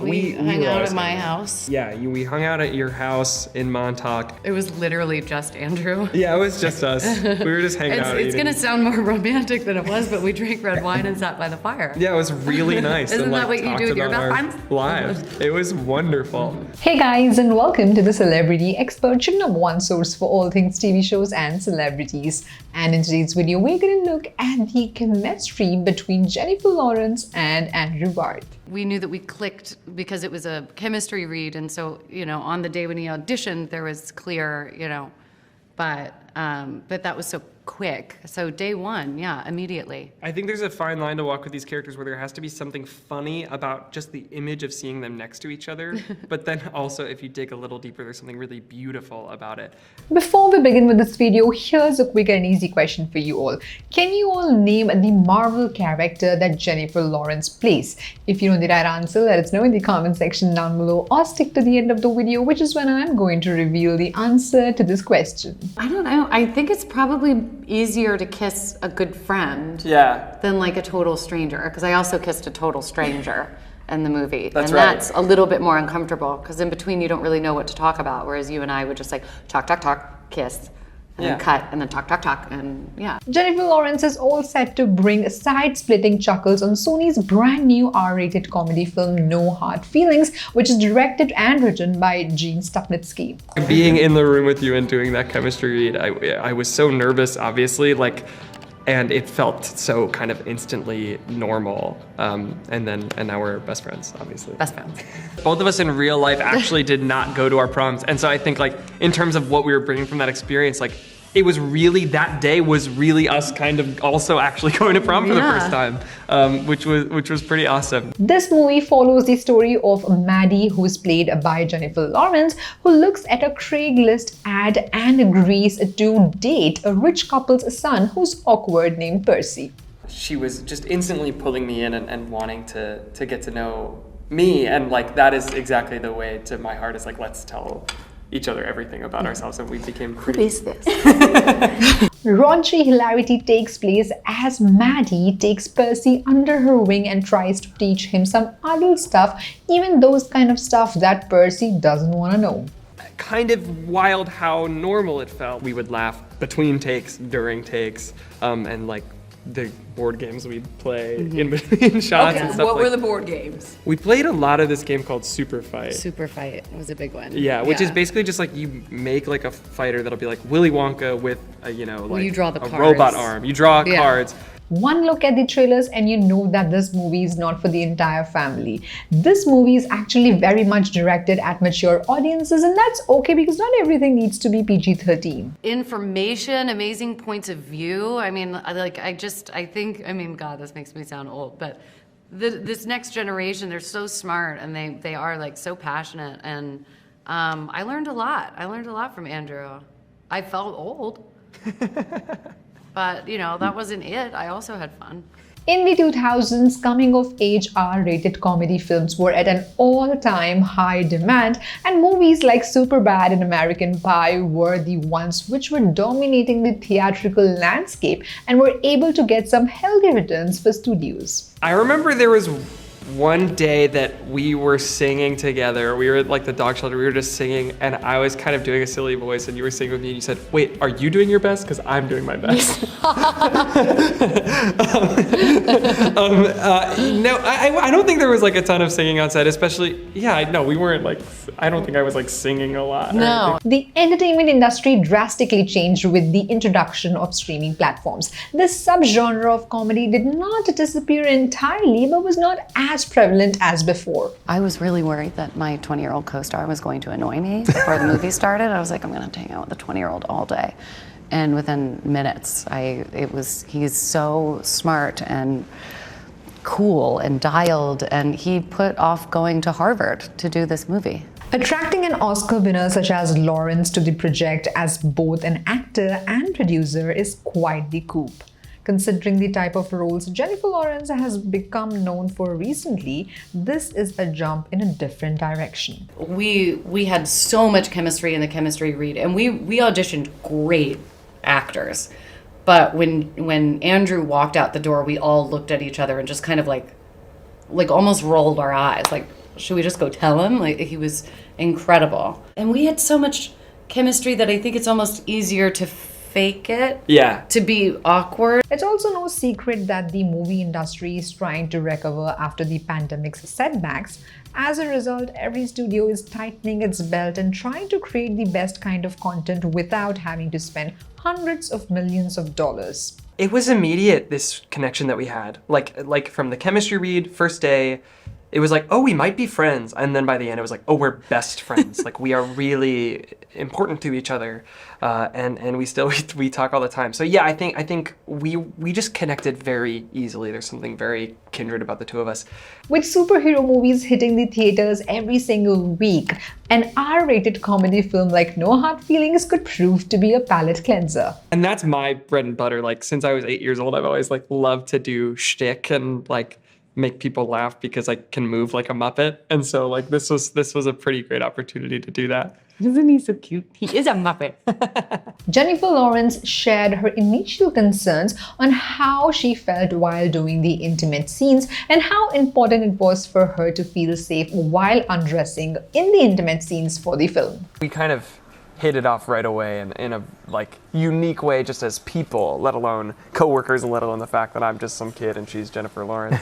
we hung were out always at my hanging out. house. Yeah, we hung out at your house in Montauk. It was literally just Andrew. Yeah, it was just us. We were just hanging out. It's going to sound more romantic than it was, but we drank red wine and sat by the fire. Yeah, it was really nice. Isn't and, that what you talked do with your about best our friends? lives. It was wonderful. Hey guys, and welcome to the Celebrity Expert, your number one source for all things TV shows and celebrities. And in today's video, we're going to look at the chemistry between Jennifer Lawrence and Andrew Barth. We knew that we clicked because it was a chemistry read, and so, on the day when he auditioned, there was clear, but that was so quick. So day one, yeah, immediately. I think there's a fine line to walk with these characters where there has to be something funny about just the image of seeing them next to each other. But then also, if you dig a little deeper, there's something really beautiful about it. Before we begin with this video, here's a quick and easy question for you all. Can you all name the Marvel character that Jennifer Lawrence plays? If you know the right answer, let us know in the comment section down below, or stick to the end of the video, which is when I'm going to reveal the answer to this question. I don't know. I think it's probably easier to kiss a good friend than like a total stranger, because I also kissed a total stranger in the movie. That's a little bit more uncomfortable, because in between you don't really know what to talk about, whereas you and I would just like talk, kiss, and then cut, and then talk, and yeah. Jennifer Lawrence is all set to bring side-splitting chuckles on Sony's brand new R-rated comedy film No Hard Feelings, which is directed and written by Gene Stupnitsky. Being in the room with you and doing that chemistry read, I was so nervous, obviously, and it felt so kind of instantly normal. And now we're best friends, obviously. Best friends. Both of us in real life actually did not go to our proms. And so I think in terms of what we were bringing from that experience, it was really, that day was really us kind of also actually going to prom for the first time, which was pretty awesome. This movie follows the story of Maddie, who is played by Jennifer Lawrence, who looks at a Craigslist ad and agrees to date a rich couple's son who's awkward named Percy. She was just instantly pulling me in and wanting to get to know me, and that is exactly the way to my heart, is let's tell each other everything about ourselves, and we became pretty... Who is this? Raunchy hilarity takes place as Maddie takes Percy under her wing and tries to teach him some adult stuff, even those kind of stuff that Percy doesn't want to know. Kind of wild how normal it felt. We would laugh between takes, during takes, and the board games we'd play in between shots and stuff. What were the board games? We played a lot of this game called Super Fight. Super Fight was a big one. Yeah, which is basically just you make a fighter that'll be like Willy Wonka with a, you draw the cards. Robot arm. You draw cards. One look at the trailers and you know that this movie is not for the entire family. This movie is actually very much directed at mature audiences, and that's okay because not everything needs to be PG-13. Information, amazing points of view. I mean, God, this makes me sound old, but this next generation, they're so smart, and they are so passionate, and I learned a lot. I learned a lot from Andrew. I felt old. But, that wasn't it. I also had fun. In the 2000s, coming-of-age R-rated comedy films were at an all-time high demand, and movies like Superbad and American Pie were the ones which were dominating the theatrical landscape and were able to get some healthy returns for studios. I remember there was one day that we were singing together. We were at the dog shelter, we were just singing, and I was kind of doing a silly voice, and you were singing with me, and you said, "Wait, are you doing your best? Because I'm doing my best." No, I don't think there was a ton of singing on set, especially, we weren't I don't think I was singing a lot. No. The entertainment industry drastically changed with the introduction of streaming platforms. This subgenre of comedy did not disappear entirely, but was not as prevalent as before. I was really worried that my 20-year-old co-star was going to annoy me before the movie started. I was like, I'm going to hang out with a 20-year-old all day. And within minutes, he's so smart and cool and dialed, and he put off going to Harvard to do this movie. Attracting an Oscar winner such as Lawrence to the project as both an actor and producer is quite the coup. Considering the type of roles Jennifer Lawrence has become known for recently, this is a jump in a different direction. We had so much chemistry in the chemistry read, and we auditioned great actors. But when Andrew walked out the door, we all looked at each other and just kind of like almost rolled our eyes. should we just go tell him? Like, he was incredible. And we had so much chemistry that I think it's almost easier to fake it. Yeah. To be awkward. It's also no secret that the movie industry is trying to recover after the pandemic's setbacks. As a result, every studio is tightening its belt and trying to create the best kind of content without having to spend hundreds of millions of dollars. It was immediate, this connection that we had. Like from the chemistry read, first day, it was like, oh, we might be friends. And then by the end, it was like, oh, we're best friends. Like, we are really important to each other. And we talk all the time. So yeah, I think we just connected very easily. There's something very kindred about the two of us. With superhero movies hitting the theaters every single week, an R-rated comedy film like No Hard Feelings could prove to be a palate cleanser. And that's my bread and butter. Like, since I was 8 years old, I've always like loved to do shtick and like make people laugh because I can move like a Muppet. And so like this was a pretty great opportunity to do that. Isn't he so cute? He is a Muppet. Jennifer Lawrence shared her initial concerns on how she felt while doing the intimate scenes and how important it was for her to feel safe while undressing in the intimate scenes for the film. We kind of hit it off right away in a like unique way, just as people, let alone co-workers, and let alone the fact that I'm just some kid and she's Jennifer Lawrence.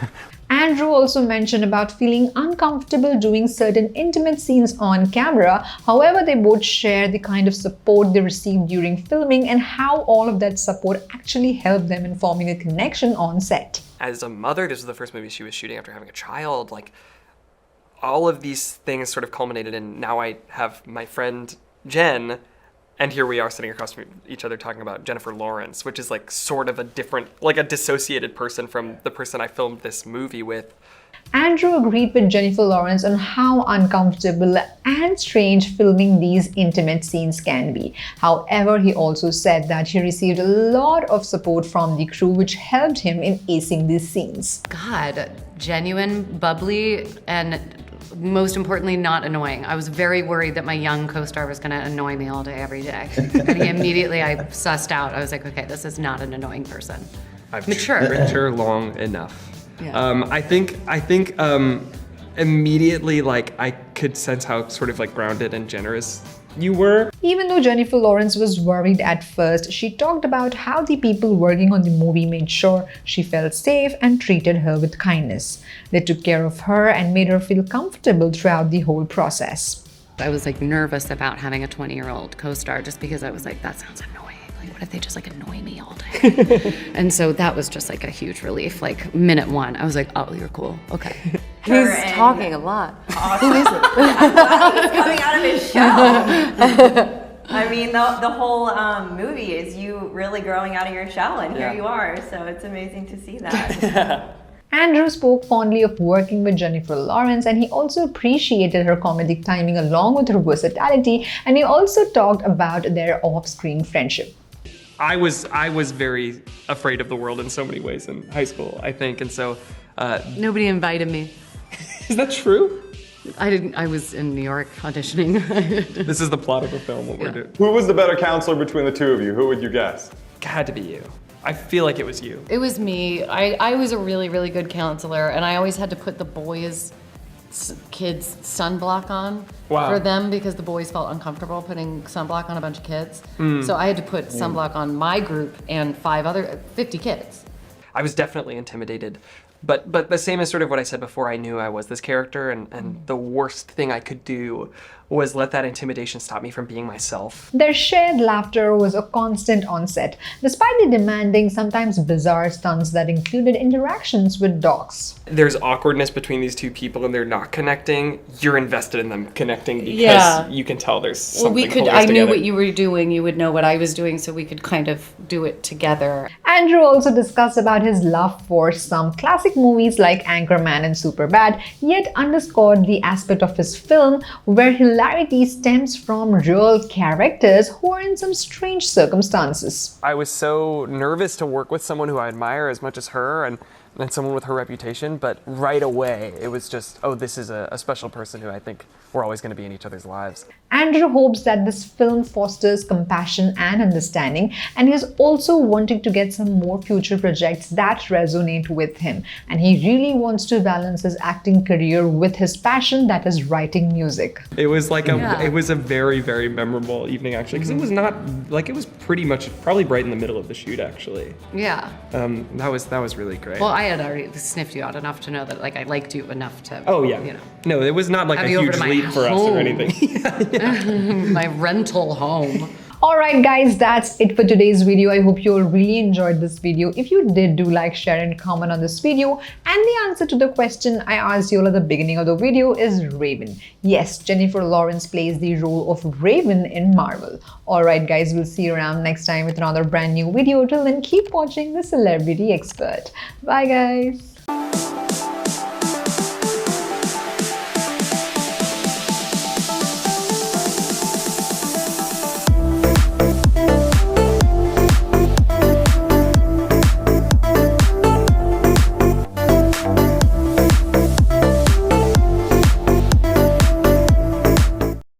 Andrew also mentioned about feeling uncomfortable doing certain intimate scenes on camera. However, they both share the kind of support they received during filming and how all of that support actually helped them in forming a connection on set. As a mother, this was the first movie she was shooting after having a child. Like, all of these things sort of culminated in now I have my friend Jen, and here we are sitting across from each other talking about Jennifer Lawrence, which is like sort of a different, like a dissociated person from the person I filmed this movie with. Andrew agreed with Jennifer Lawrence on how uncomfortable and strange filming these intimate scenes can be. However, he also said that he received a lot of support from the crew, which helped him in acing these scenes. God, genuine, bubbly, and most importantly, not annoying. I was very worried that my young co-star was gonna annoy me all day, every day. And I sussed out. I was like, okay, this is not an annoying person. Mature long enough. Yeah. I think immediately, like, I could sense how sort of like grounded and generous you were. Even though Jennifer Lawrence was worried at first, she talked about how the people working on the movie made sure she felt safe and treated her with kindness. They took care of her and made her feel comfortable throughout the whole process. I was like nervous about having a 20-year-old co-star just because I was like, that sounds annoying. Like, what if they just like annoy me all day? And so that was just like a huge relief. Like minute one, I was like, oh, you're cool. Okay. He's talking a lot. Awesome. Who is it? He's coming out of his shell. I mean, the whole movie is you really growing out of your shell, and here you are. So it's amazing to see that. Andrew spoke fondly of working with Jennifer Lawrence, and he also appreciated her comedic timing along with her versatility, and he also talked about their off-screen friendship. I was very afraid of the world in so many ways in high school, I think, and so nobody invited me. Is that true? I was in New York auditioning. This is the plot of the film, what we're doing. Who was the better counselor between the two of you? Who would you guess? It had to be you. I feel like it was you. It was me. I was a really, really good counselor, and I always had to put the kids' sunblock on for them because the boys felt uncomfortable putting sunblock on a bunch of kids. So I had to put sunblock on my group and 50 kids. I was definitely intimidated. But the same as sort of what I said before, I knew I was this character, and the worst thing I could do was let that intimidation stop me from being myself. Their shared laughter was a constant on set, despite the demanding, sometimes bizarre stunts that included interactions with dogs. There's awkwardness between these two people and they're not connecting. You're invested in them connecting because you can tell there's something I knew what you were doing, you would know what I was doing, so we could kind of do it together. Andrew also discussed about his love for some classic movies like Anchorman and Superbad, yet underscored the aspect of his film where hilarity stems from real characters who are in some strange circumstances. I was so nervous to work with someone who I admire as much as her, and and someone with her reputation, but right away it was just, oh, this is a special person who I think we're always going to be in each other's lives. Andrew hopes that this film fosters compassion and understanding, and he is also wanting to get some more future projects that resonate with him. And he really wants to balance his acting career with his passion, that is writing music. It was like it was a very, very memorable evening actually, because it was not like, it was pretty much probably right in the middle of the shoot actually. Yeah. That was really great. Well, I had already sniffed you out enough to know that like I liked you enough to. Oh yeah. You know. No, it was not like a huge leap for us or anything. My rental home. Alright guys, that's it for today's video. I hope you all really enjoyed this video. If you did, do like, share and comment on this video. And the answer to the question I asked you all at the beginning of the video is Raven. Yes, Jennifer Lawrence plays the role of Raven in Marvel. Alright guys, we'll see you around next time with another brand new video. Till then, keep watching The Celebrity Expert. Bye guys.